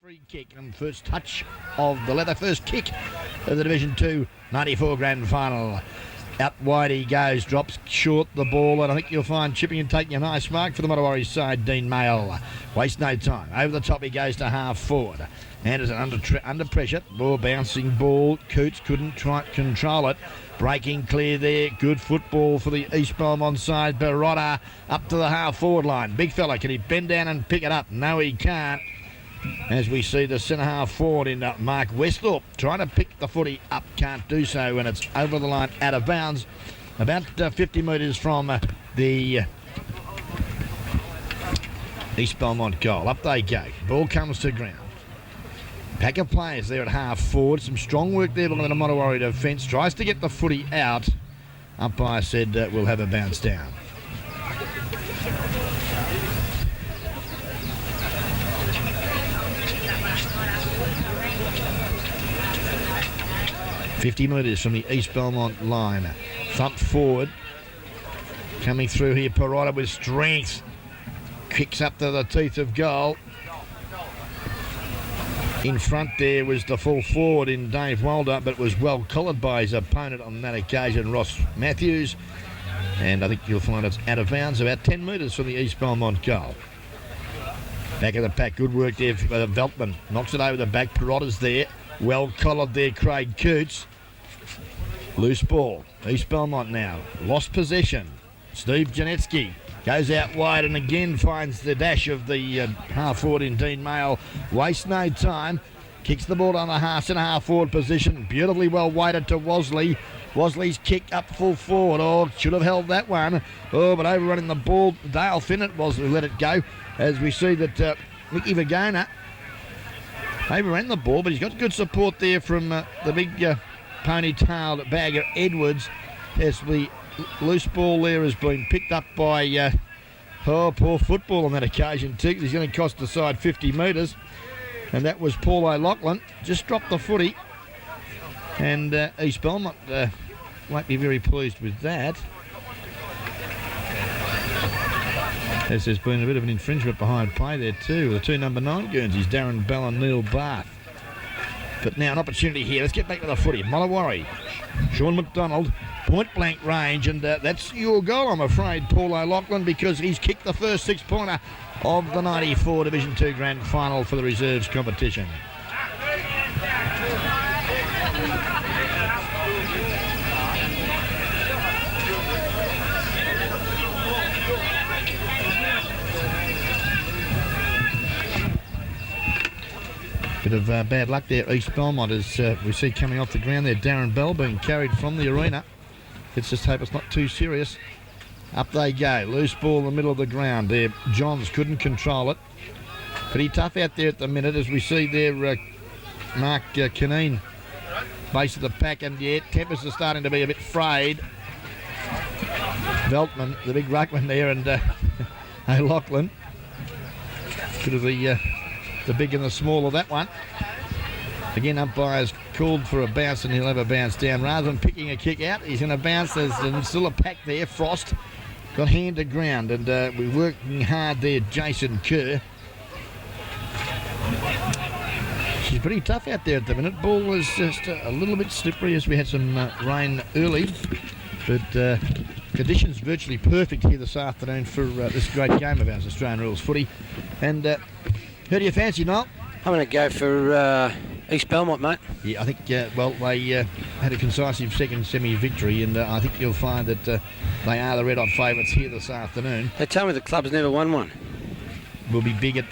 Free kick and first touch of the leather, first kick of the Division 2 94 Grand Final. Out wide he goes, drops short the ball, and I think you'll find chipping and taking a nice mark for the Modewarre side, Dean Mayle. Waste no time. Over the top he goes to half forward. Anderson under pressure. More bouncing ball. Coots couldn't control it. Breaking clear there. Good football for the East Belmont side. Barotta up to the half forward line. Big fella, can he bend down and pick it up? No, he can't. As we see the centre half forward in Mark Westhorpe trying to pick the footy up, can't do so, and it's over the line out of bounds about 50 metres from the East Belmont goal. Up they go. Ball comes to ground. Pack of players there at half forward. Some strong work there by the Modewarre defence. Tries to get the footy out. Umpire said we'll have a bounce down. $50 metres from the East Belmont line. Thump forward. Coming through here, Barotta with strength. Kicks up to the teeth of goal. In front there was the full forward in Dave Walder, but was well collared by his opponent on that occasion, Ross Matthews. And I think you'll find it's out of bounds, about 10 metres from the East Belmont goal. Back of the pack, good work there for Veltman. Knocks it over the back, Barotta's there. Well collared there, Craig Coots. Loose ball. East Belmont now. Lost possession. Steve Janetsky goes out wide and again finds the dash of the half forward in Dean Mayle. Wastes no time. Kicks the ball on the half forward position. Beautifully well weighted to Wasley. Wasley's kick up full forward. Oh, should have held that one. Oh, but overrunning the ball. Dale Finnett was let it go. As we see that Mickey Vagona overran the ball, but he's got good support there from the big ponytailed bagger Edwards. As the loose ball there has been picked up by poor football on that occasion too. He's going to cost the side 50 metres, and that was Paul O'Loughlin. Just dropped the footy, and East Belmont won't be very pleased with that. As there's been a bit of an infringement behind play there too. The two number 9 Guernseys, Darren Bell and Neil Barth. But now an opportunity here. Let's get back to the footy. Modewarre, Sean McDonald, point blank range, and that's your goal, I'm afraid, Paul O'Loughlin, because he's kicked the first 6-pointer of the 94 Division 2 Grand Final for the reserves competition. Bit of bad luck there, East Belmont, as we see coming off the ground there, Darren Bell being carried from the arena. Let's just hope it's not too serious. Up they go, loose ball in the middle of the ground there. Johns couldn't control it. Pretty tough out there at the minute, as we see there, Mark Caneen, base of the pack, and yeah, tempers are starting to be a bit frayed. Veltman, the big ruckman there, and O'Loughlin. Bit of the big and the small of that one. Again, umpires called for a bounce, and he'll have a bounce down. Rather than picking a kick out, he's going to bounce. There's still a pack there. Frost got hand to ground, and we're working hard there, Jason Kerr. She's pretty tough out there at the minute. Ball was just a little bit slippery as we had some rain early, but conditions virtually perfect here this afternoon for this great game of ours, Australian Rules footy. And who do you fancy, Noel? I'm going to go for East Belmont, mate. Yeah, I think, well, they had a concisive second semi-victory, and I think you'll find that they are the red-hot favourites here this afternoon. They tell me the club's never won one. Will be big out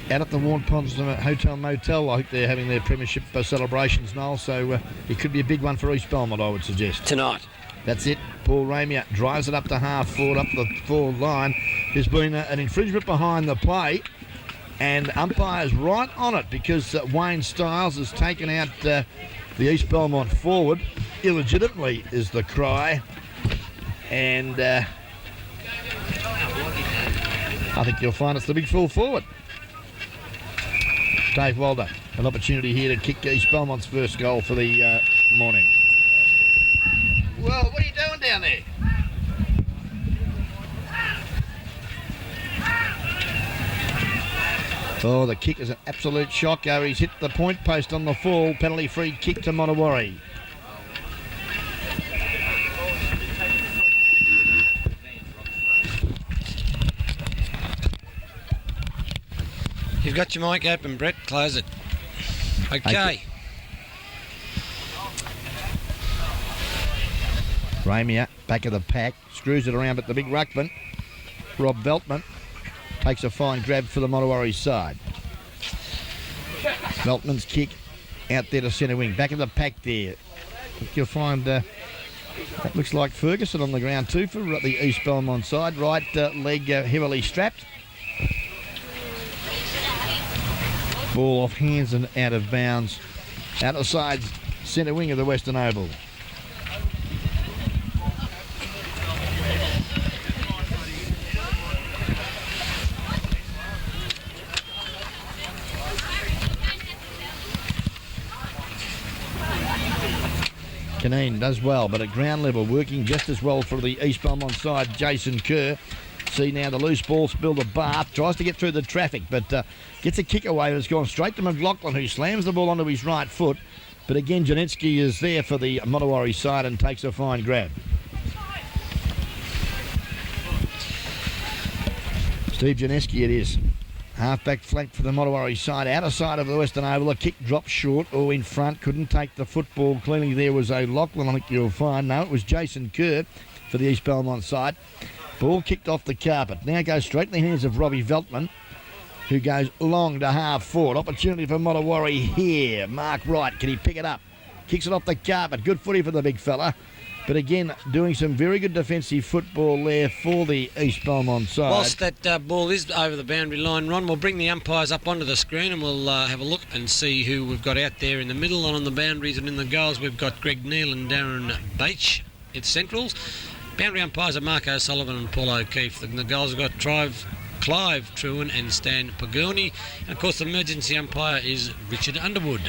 at the Warren Ponds Hotel Motel. I think they're having their premiership celebrations, Noel, so it could be a big one for East Belmont, I would suggest. Tonight. That's it. Paul Ramier drives it up to half forward, up the forward line. There's been an infringement behind the play, and umpire's right on it, because Wayne Stiles has taken out the East Belmont forward. Illegitimately is the cry. And I think you'll find it's the big full forward. Dave Walder, an opportunity here to kick East Belmont's first goal for the morning. Well, what are you doing down there? Oh, the kick is an absolute shocker. He's hit the point post on the full. Penalty free kick to Modewarre. You've got your mic open, Brett. Close it. Okay. Ramia, back of the pack, screws it around, but the big ruckman, Rob Belmont, takes a fine grab for the Modewarre side. Beltman's kick out there to centre wing, back of the pack there. You'll find that looks like Ferguson on the ground too for the East Belmont side. Right leg heavily strapped. Ball off hands and out of bounds. Out of side centre wing of the Western Oval. Caneen does well, but at ground level, working just as well for the East Belmont side, Jason Kerr. See now the loose ball spill the Bath, tries to get through the traffic, but gets a kick away, and it's gone straight to McLaughlin, who slams the ball onto his right foot. But again, Janetsky is there for the Modewarre side and takes a fine grab. Steve Janetsky it is. Half-back flank for the Modewarre side. Outer side of the Western Oval. A kick dropped short. Oh, in front. Couldn't take the football. Clearly there was O'Loughlin, I think you'll find. No, it was Jason Kerr for the East Belmont side. Ball kicked off the carpet. Now goes straight in the hands of Robbie Veltman, who goes long to half forward. Opportunity for Modewarre here. Mark Wright. Can he pick it up? Kicks it off the carpet. Good footy for the big fella. But again, doing some very good defensive football there for the East Belmont side. Whilst that ball is over the boundary line, Ron, we'll bring the umpires up onto the screen and we'll have a look and see who we've got out there in the middle. And on the boundaries and in the goals, we've got Greg Neal and Darren Bache. It's centrals. Boundary umpires are Mark O'Sullivan and Paul O'Keefe. In the goals, we've got Clive Trewin and Stan Pagoni. And of course, the emergency umpire is Richard Underwood.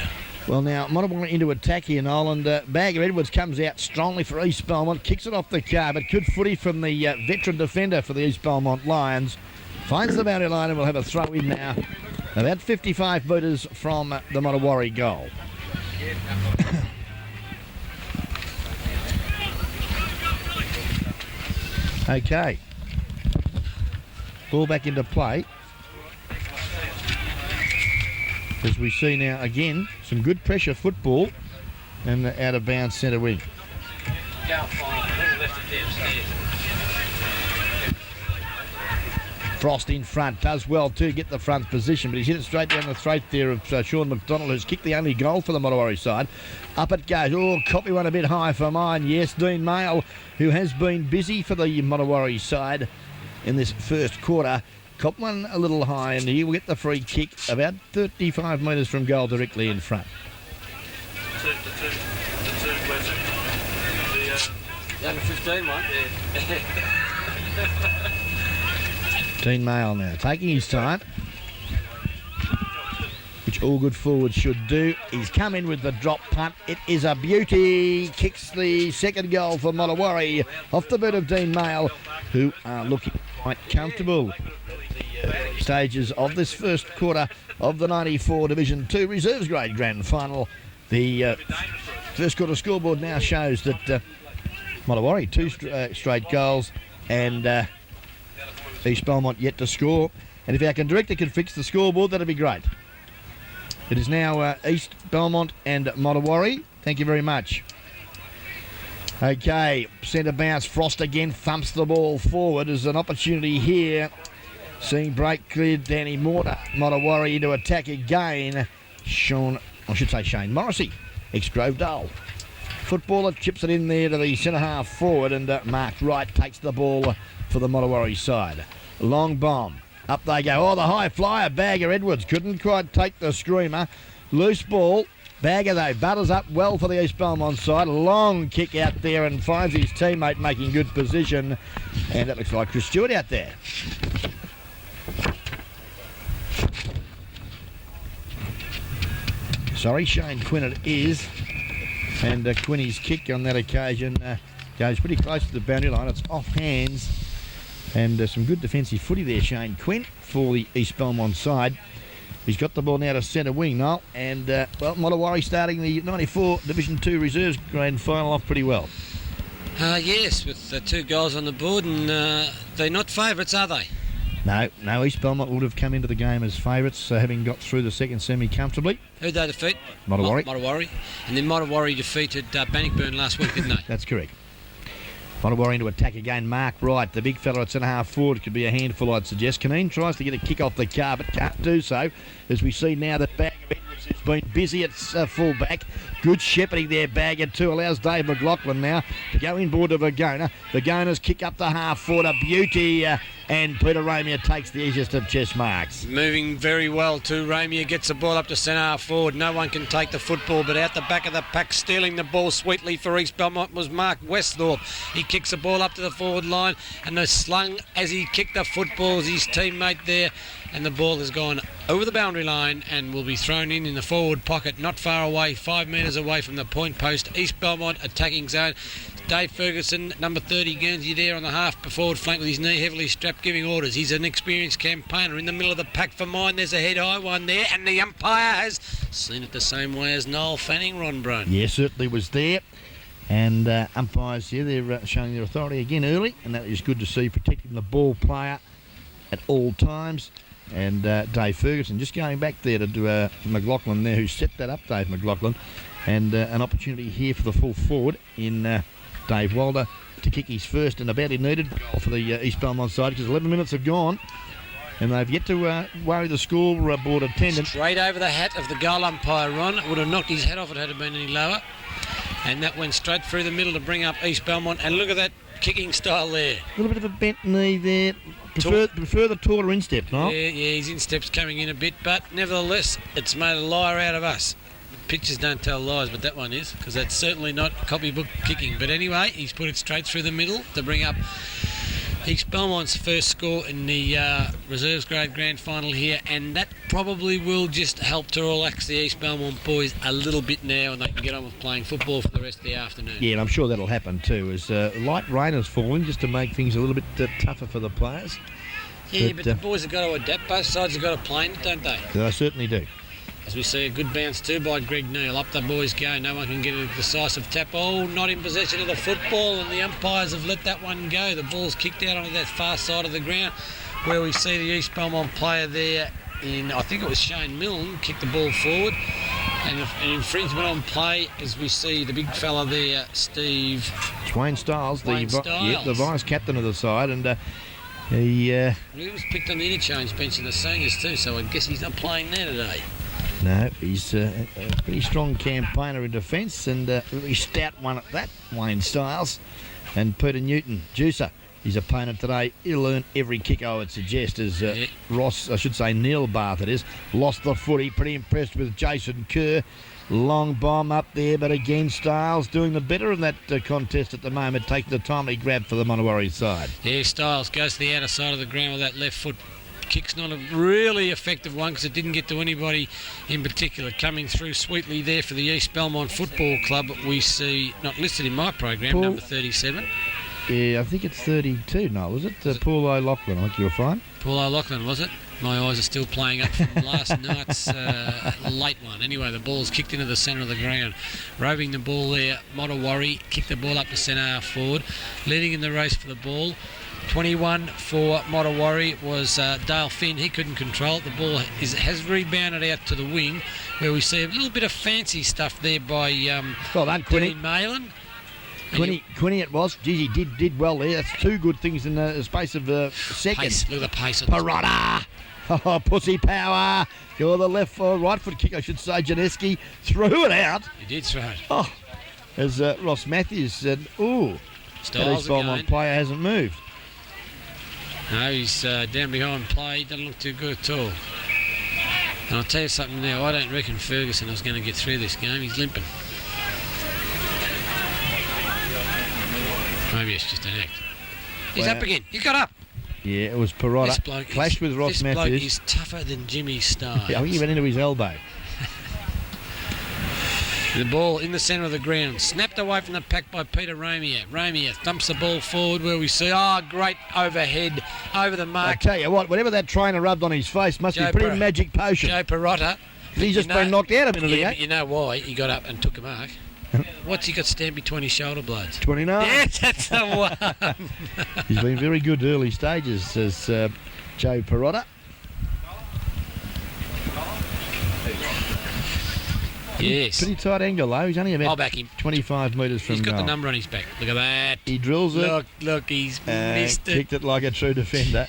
Well, now, Modewarre into attack here, Nolan. Bagger Edwards comes out strongly for East Belmont, kicks it off the carpet. Good footy from the veteran defender for the East Belmont Lions. Finds the boundary line and will have a throw in now. About 55 metres from the Modewarre goal. Okay. Ball back into play. As we see now again, some good pressure football and out of bounds centre wing. Frost in front, does well to get the front position, but he's hit it straight down the throat there of Sean McDonald, who's kicked the only goal for the Modewarre side. Up it goes. Oh, copy one a bit high for mine. Yes, Dean Mayle, who has been busy for the Modewarre side in this first quarter. Cop one a little high, and he will get the free kick about 35 metres from goal directly in front. The under 15 one? Dean Mayle now taking his time, which all good forwards should do. He's come in with the drop punt. It is a beauty. Kicks the second goal for Modewarre off the boot of Dean Mayle, who are looking quite comfortable. Stages of this first quarter of the 94 Division 2 Reserves Grade Grand Final. The first quarter scoreboard now shows that Modewarre 2 straight goals and East Belmont yet to score. And if our director can fix the scoreboard, that'd be great. It is now East Belmont and Modewarre. Thank you very much. Okay, centre bounce. Frost again thumps the ball forward. There's an opportunity here. Seeing break cleared, Danny Modewarre into attack again. Shane Morrissey, ex-Grove Dole. Footballer chips it in there to the centre half forward, and Mark Wright takes the ball for the Modewarre side. Long bomb. Up they go. Oh, the high flyer, Bagger Edwards. Couldn't quite take the screamer. Loose ball. Bagger, though, butters up well for the East Belmont side. Long kick out there and finds his teammate making good position. And it looks like Chris Stewart out there. Sorry, Shane Quinn it is. And Quinny's kick on that occasion goes pretty close to the boundary line. It's off hands. And some good defensive footy there, Shane Quinn, for the East Belmont side. He's got the ball now to centre wing, Noel. And, Modewarre starting the 94 Division 2 Reserves Grand Final off pretty well. Yes, with 2 goals on the board, and they're not favourites, are they? No, East Belmont would have come into the game as favourites, having got through the second semi comfortably. Who'd they defeat? Modewarre. Modewarre. And then Modewarre defeated Bannockburn last week, didn't they? That's correct. Modewarre into attack again. Mark Wright, the big fella at centre half forward, could be a handful, I'd suggest. Caneen tries to get a kick off the car, but can't do so. As we see now that Bag of Edwards has been busy at full back. Good shepherding there, Bagger too. Allows Dave McLaughlin now to go inboard to Vergona. Vergona's kick up the half forward, a beauty. And Peter Ramia takes the easiest of chest marks. Moving very well too. Ramia gets the ball up to centre half forward. No one can take the football, but out the back of the pack, stealing the ball sweetly for East Belmont was Mark Westhorpe. He kicks the ball up to the forward line, and the slung as he kicked the football is his teammate there, and the ball has gone over the boundary line and will be thrown in the forward pocket, not far away, 5 metres away from the point post. East Belmont attacking zone. Dave Ferguson, number 30, Guernsey there on the half forward flank with his knee heavily strapped, giving orders. He's an experienced campaigner in the middle of the pack for mine. There's a head-high one there, and the umpire has seen it the same way as Noel Fanning, Ron Brown. Yeah, certainly was there. And umpires here, they're showing their authority again early, and that is good to see, protecting the ball player at all times. And Dave Ferguson just going back there to do McLaughlin there, who set that up, Dave McLaughlin. And an opportunity here for the full forward in Dave Wilder to kick his first and a badly needed goal for the East Belmont side, because 11 minutes have gone and they've yet to worry the scoreboard attendant. Straight over the hat of the goal umpire, Ron. It would have knocked his head off if it had been any lower. And that went straight through the middle to bring up East Belmont. And look at that kicking style there. A little bit of a bent knee there. Prefer the taller instep, no? Yeah, his instep's coming in a bit, but nevertheless, it's made a liar out of us. Pictures don't tell lies, but that one is, because that's certainly not copybook kicking. But anyway, he's put it straight through the middle to bring up East Belmont's first score in the Reserves Grade Grand Final here, and that probably will just help to relax the East Belmont boys a little bit now, and they can get on with playing football for the rest of the afternoon. Yeah, and I'm sure that'll happen too, as light rain has fallen, just to make things a little bit tougher for the players. Yeah, but the boys have got to adapt. Both sides have got to play in it, don't they? They certainly do. As we see a good bounce too by Greg Neal. Up the boys go. No one can get a decisive tap. Oh, not in possession of the football, and the umpires have let that one go. The ball's kicked out onto that far side of the ground, where we see the East Belmont player there I think it was Shane Milne, kicked the ball forward. And an infringement on play, as we see the big fella there, Steve. It's Wayne Stiles, the vice captain of the side, and he was picked on the interchange bench in the seniors too, so I guess he's not playing there today. No, he's a pretty strong campaigner in defence, and a really stout one at that, Wayne Stiles. And Peter Newton, Juicer, his opponent today. He'll earn every kick, I would suggest, as Neil Barth it is, lost the footy. Pretty impressed with Jason Kerr. Long bomb up there, but again, Stiles doing the better in that contest at the moment, taking the timely grab for the Modewarre side. Yeah, Stiles goes to the outer side of the ground with that left foot. Kick's not a really effective one because it didn't get to anybody in particular. Coming through sweetly there for the East Belmont Football Club, we see, not listed in my program, Paul, number 37. Yeah, I think it's 32 now, was it? Paul O'Loughlin, I think you'll find. Paul O'Loughlin, was it? My eyes are still playing up from last night's late one. Anyway, the ball's kicked into the centre of the ground. Roving the ball there, Modewarre kicked the ball up to centre half forward. Leading in the race for the ball. 21 for Modewarre was Dale Finn. He couldn't control it. The ball has rebounded out to the wing, where we see a little bit of fancy stuff there by well done, Quinny. Malin. Quinny it was. Geez, he did well there. That's two good things in the space of seconds. Look at the pace. Parada! Oh, pussy power. Go the right foot kick, I should say. Janeski threw it out. He did throw it. Oh, as Ross Matthews said, ooh, that East Belmont player hasn't moved. No, he's down behind play. Doesn't look too good at all. And I'll tell you something now. I don't reckon Ferguson is going to get through this game. He's limping. Maybe it's just an act. He's up again. He got up. Yeah, it was Parada. Clashed with Ross Matthews. This bloke is tougher than Jimmy Starr. Yeah, I think he went into his elbow. The ball in the centre of the ground, snapped away from the pack by Peter Ramier. Ramier thumps the ball forward where we see, great overhead over the I mark. tell you what, whatever that trainer rubbed on his face must be Joe pretty Per- magic potion. Joe Perotta. He's just been knocked out a minute Yeah, ago. but you know why he got up and took a mark? What's he got stamped between his shoulder blades? 29. Yes, that's the one. He's been very good early stages, says Joe Perotta. Yes. Pretty tight angle though. He's only I'll about back him. 25 metres from He's got the goal. number on his back. Look at that. He drills it. Look, he's missed it. Kicked it like a true defender.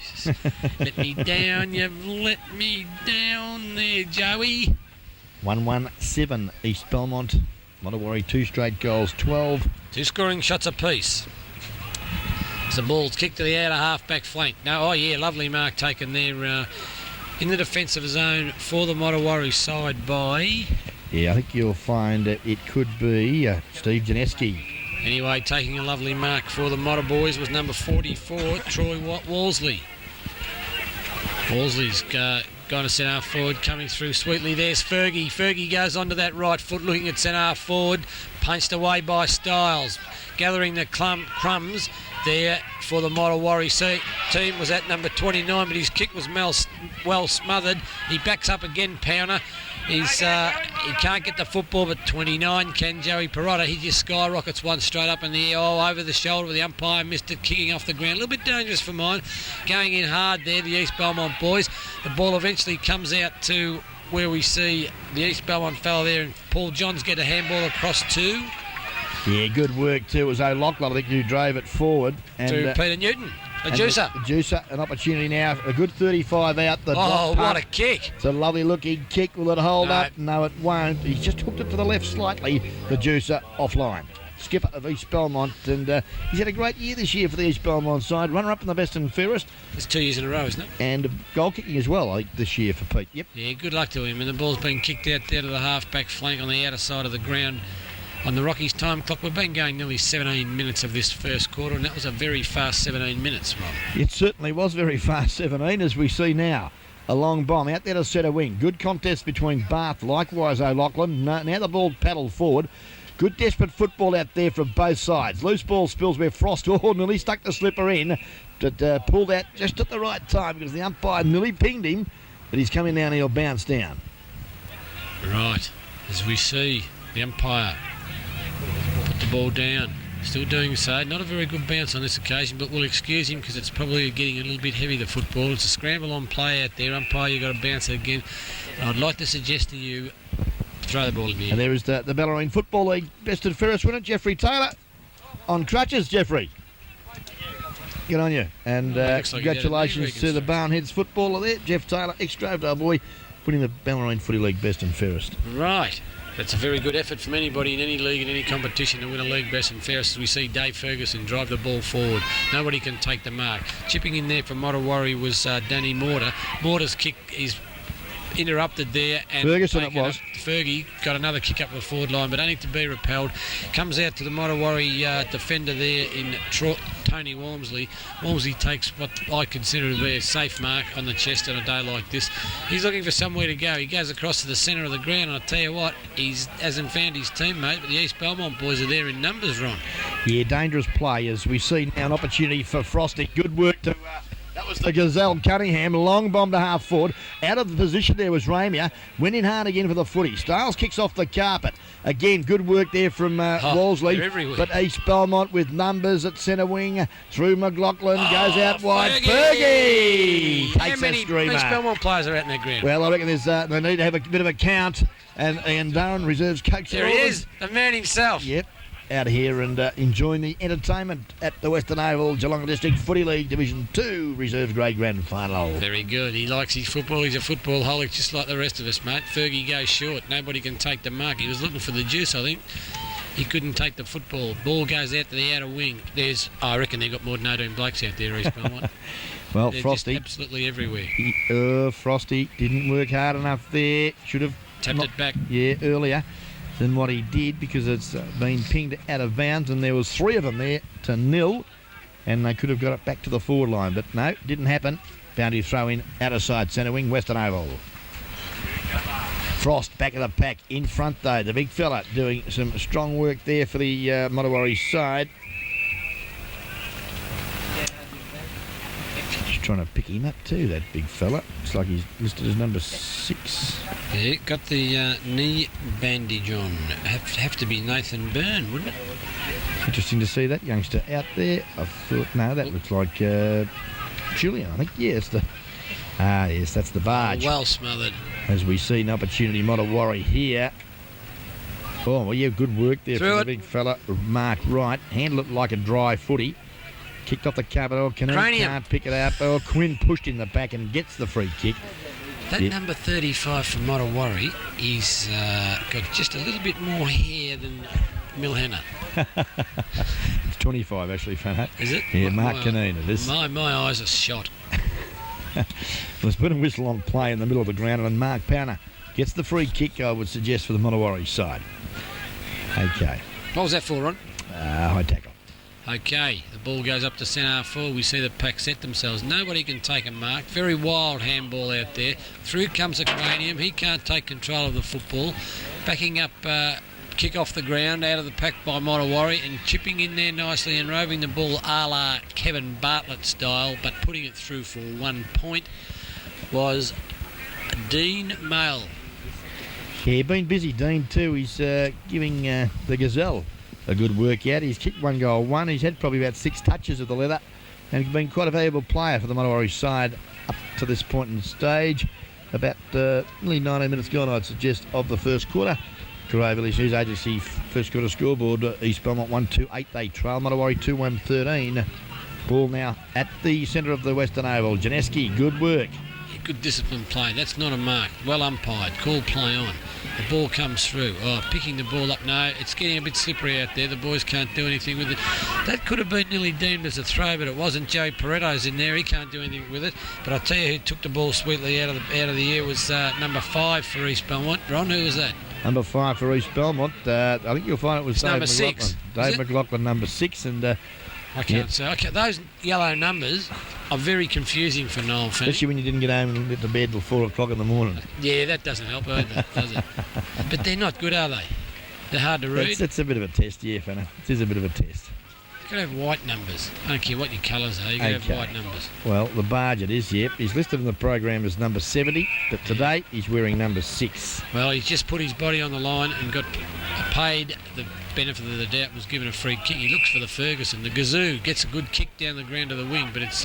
Let me down, you've let me down there, Joey. 1-1-7 East Belmont. Modewarre 2 straight goals, 12. 2 scoring shots apiece. So the ball's kicked to the outer half-back flank. No, lovely mark taken there in the defensive zone for the Modewarre side by... Yeah, I think you'll find it could be Steve Janeski. Anyway, taking a lovely mark for the Modder boys was number 44, Troy Walsley. Walsley's gone to centre half forward, coming through sweetly. There's Fergie. Fergie goes onto that right foot, looking at centre half forward, punched away by Styles, gathering the crumbs there for the Modewarre team was at number 29, but his kick was well smothered. He backs up again, Pounder. He can't get the football, but 29 can. Joey Perotta, he just skyrockets one straight up in the air, over the shoulder of the umpire, missed it, kicking off the ground. A little bit dangerous for mine, going in hard there, the East Belmont boys. The ball eventually comes out to where we see the East Belmont fella there, and Paul Johns get a handball across to... Yeah, good work too. It was O'Loughlin, I think, who drove it forward. And, to Peter Newton. A juicer. Juicer, an opportunity now. A good 35 out the block what punt. a kick. It's a lovely looking kick. Will it hold No. up? No, it won't. He's just hooked it to the left slightly. The juicer offline. Skipper of East Belmont, and he's had a great year this year for the East Belmont side. Runner up in the best and fairest. It's 2 years in a row, isn't it? And goal kicking as well, I think, this year for Pete. Yep. Yeah, good luck to him. And the ball's been kicked out there to the half-back flank on the outer side of the ground. On the Rockies time clock, we've been going nearly 17 minutes of this first quarter, and that was a very fast 17 minutes, Rob. It certainly was very fast 17, as we see now. A long bomb out there to centre wing. Good contest between Bath, likewise O'Loughlin. Now the ball paddled forward. Good desperate football out there from both sides. Loose ball spills where Frost nearly stuck the slipper in, but pulled out just at the right time because the umpire nearly pinged him, but he's coming down and he'll bounce down. Right, as we see the umpire put the ball down. Still doing so. Not a very good bounce on this occasion, but we'll excuse him because it's probably getting a little bit heavy, the football. It's a scramble on play out there. Umpire, you've got to bounce it again. And I'd like to suggest to you, throw the ball in the air. And there is the Bellarine Football League best and fairest winner, Jeffrey Taylor. On crutches, Jeffrey. Good on you. And looks like congratulations to the Barnheads footballer there, Jeff Taylor, ex-Drovedale boy, winning the Bellarine Footy League best and fairest. Right. That's a very good effort from anybody in any league, in any competition, to win a league best and fairest. As we see Dave Ferguson drive the ball forward. Nobody can take the mark. Chipping in there from Modewarre was Danny Mortar. Mortar's kick is interrupted there. And Ferguson it was. Fergie got another kick up the forward line, but only to be repelled. Comes out to the Modewarre defender there in Tony Walmsley. Walmsley takes what I consider to be a safe mark on the chest on a day like this. He's looking for somewhere to go. He goes across to the centre of the ground, and I tell you what, he hasn't found his teammate, but the East Belmont boys are there in numbers, Ron. Yeah, dangerous play as we see now an opportunity for Frosty. Good work to... that was the Gazelle Cunningham, long bomb to half forward. Out of the position there was Ramier. Went in hard again for the footy. Styles kicks off the carpet. Again, good work there from Walsley. But East Belmont with numbers at centre wing. Through McLaughlin, goes out wide. Fergie takes that streamer. East Belmont players are out in their ground. Well, I reckon there's they need to have a bit of a count. And Darren reserves coach. There he is, the man himself. Yep. Out here and enjoying the entertainment at the Western Oval Geelong District Footy League Division 2 Reserve Grade Grand Final. Very good. He likes his football. He's a football holic just like the rest of us, mate. Fergie goes short. Nobody can take the mark. He was looking for the juice, I think. He couldn't take the football. Ball goes out to the outer wing. I reckon they've got more than 18 blokes out there, East Belmont. Well, They're Frosty. just absolutely everywhere. Frosty didn't work hard enough there. Should have Tapped it back. Yeah, earlier than what he did because it's been pinged out of bounds, and there was 3 of them there to nil, and they could have got it back to the forward line, but no, didn't happen. Boundary throw in outer side centre wing, Western Oval. Frost back of the pack in front though. The big fella doing some strong work there for the Modewarre side. Just trying to pick him up too, that big fella. Looks like he's listed as number 6. Yeah, got the knee bandage on. Have to be Nathan Byrne, wouldn't it? Interesting to see that youngster out there. I thought, no, that looks like Julian, I think. Yeah, it's the... yes, that's the barge. Well smothered. As we see an opportunity, Modewarre here. Oh, well, yeah, good work there from the big fella, Mark Wright. Handled it like a dry footy. Kicked off the cover. Oh, can't pick it up. Oh, Quinn pushed in the back and gets the free kick. That number 35 for Modewarre is got just a little bit more hair than Milhenna. It's 25 actually, Fano. Is it? Yeah, Mark Canine it is. My eyes are shot. There's been a whistle on play in the middle of the ground, and Mark Powner gets the free kick, I would suggest, for the Modewarre side. Okay. What was that for, Ron? High tackle. Okay, the ball goes up to centre forward. We see the pack set themselves. Nobody can take a mark. Very wild handball out there. Through comes a Cranium. He can't take control of the football. Backing up, kick off the ground out of the pack by Modewarre and chipping in there nicely and roving the ball a la Kevin Bartlett style, but putting it through for 1 point was Dean Mail. Yeah, been busy, Dean, too. He's giving the Gazelle a good workout. He's kicked 1 goal, 1. He's had probably about 6 touches of the leather, and he's been quite a valuable player for the Modewarre side up to this point in the stage. About nearly 19 minutes gone, I'd suggest, of the first quarter. Coray Village News Agency first quarter scoreboard. East Belmont 1-2-8. They trail Modewarre 2-1-13. Ball now at the centre of the Western Oval. Janeski, good work. Good disciplined play. That's not a mark. Well umpired. Call play on. The ball comes through. Oh, picking the ball up. No, it's getting a bit slippery out there. The boys can't do anything with it. That could have been nearly deemed as a throw, but it wasn't. Joey Paretto's in there. He can't do anything with it. But I'll tell you who took the ball sweetly out of the air was number 5 for East Belmont. Ron, who was that? Number 5 for East Belmont. I think you'll find it was Dave number McLaughlin. 6. Dave McLaughlin, number 6. And I can't say. Okay, those yellow numbers are very confusing for Noel Fenny. Especially when you didn't get home and get to bed till 4 o'clock in the morning. Yeah, that doesn't help either, does it? But they're not good, are they? They're hard to read. It's a bit of a test, yeah, Fenner. It is a bit of a test. You've got to have white numbers. I don't care what your colours are, you've got to have white numbers. Well, the barge it is, yep. He's listed in the program as number 70, but today he's wearing number 6. Well, he's just put his body on the line and got paid the benefit of the doubt, was given a free kick. He looks for the Ferguson. The Gazoo gets a good kick down the ground of the wing, but it's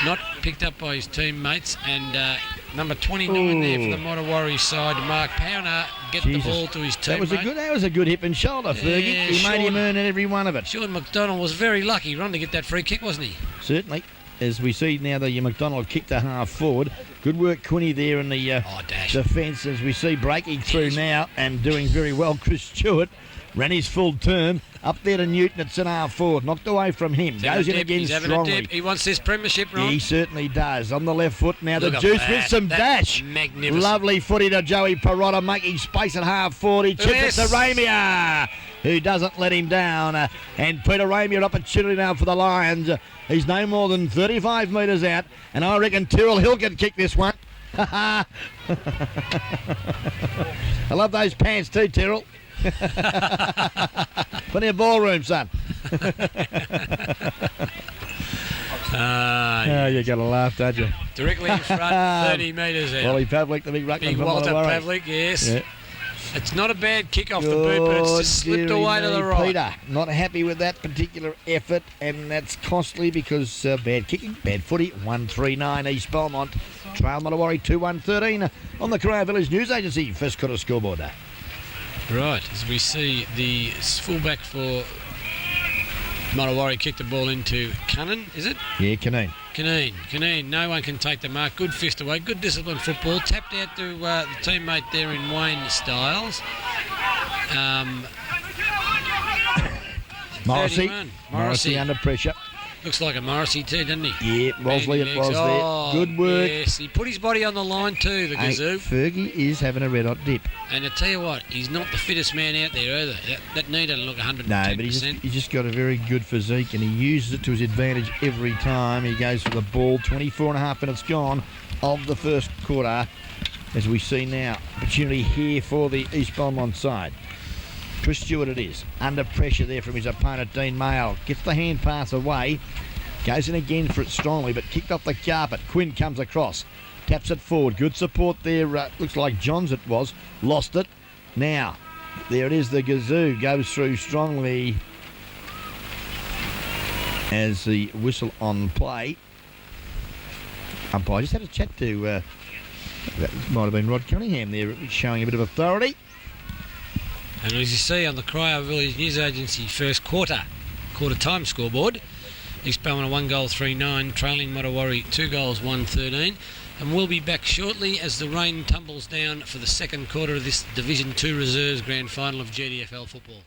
not picked up by his teammates. And number 29 there for the Modewarre side, Mark Powner, the ball to his teammate. That was a good hip and shoulder, Fergie. Yeah, he made him earn every one of it. Sean McDonald was very lucky, Ron, to get that free kick, wasn't he? Certainly. As we see now, the McDonald kicked a half forward. Good work, Quinny, there in the defence. As we see breaking through now and doing very well, Chris Stewart ran his full term up there to Newton at centre half forward, knocked away from him, goes in again strongly. He wants this premiership, Ron. Yeah, he certainly does. On the left foot now, Look the Juice with some That's dash. Magnificent. Lovely footy to Joey Perotta, making space at half forward. He chips it to Ramia, who doesn't let him down. And Peter Ramia, an opportunity now for the Lions. He's no more than 35 metres out, and I reckon Tyrrell Hill can kick this one. I love those pants too, Tyrrell. Plenty of ballroom, son. You got to laugh, don't you? Directly in front, 30 metres out. Wally Pavlik, the big ruckman. Big Walter Pavlik, yes. Yeah. It's not a bad kick off the boot, but it's just slipped away to the right. Peter, not happy with that particular effort, and that's costly because bad kicking, bad footy. 1-3-9 East Belmont. Trail Modewarre 2-1-13 on the Coray Village News Agency first quarter scoreboard. Right, as we see the fullback for Modewarre kick the ball into Cunnan, is it? Yeah, Canine. Canine, no one can take the mark. Good fist away, good disciplined football. Tapped out to the teammate there in Wayne Styles. Morrissey under pressure. Looks like a Morrissey too, doesn't he? Yeah, Rosley it was there. Good work. Yes, he put his body on the line too, the Gazoo. Fergie is having a red hot dip. And I tell you what, he's not the fittest man out there either. That knee doesn't look 110%. No, but he's just got a very good physique and he uses it to his advantage every time. He goes for the ball. 24 and a half minutes gone of the first quarter. as we see now. Opportunity here for the East Belmont side. Chris Stewart it is. Under pressure there from his opponent, Dean Mayo. Gets the hand pass away. Goes in again for it strongly, but kicked off the carpet. Quinn comes across. Taps it forward. Good support there. Looks like Johns it was. Lost it. Now, there it is. The Gazoo goes through strongly as the whistle on play. Umpire just had a chat to, that might have been Rod Cunningham there, showing a bit of authority. And as you see on the Cryo Village News Agency first quarter time scoreboard, East Belmont 1 goal 3-9, trailing Modewarre 2 goals 1-13. And we'll be back shortly as the rain tumbles down for the second quarter of this Division 2 Reserves Grand Final of GDFL football.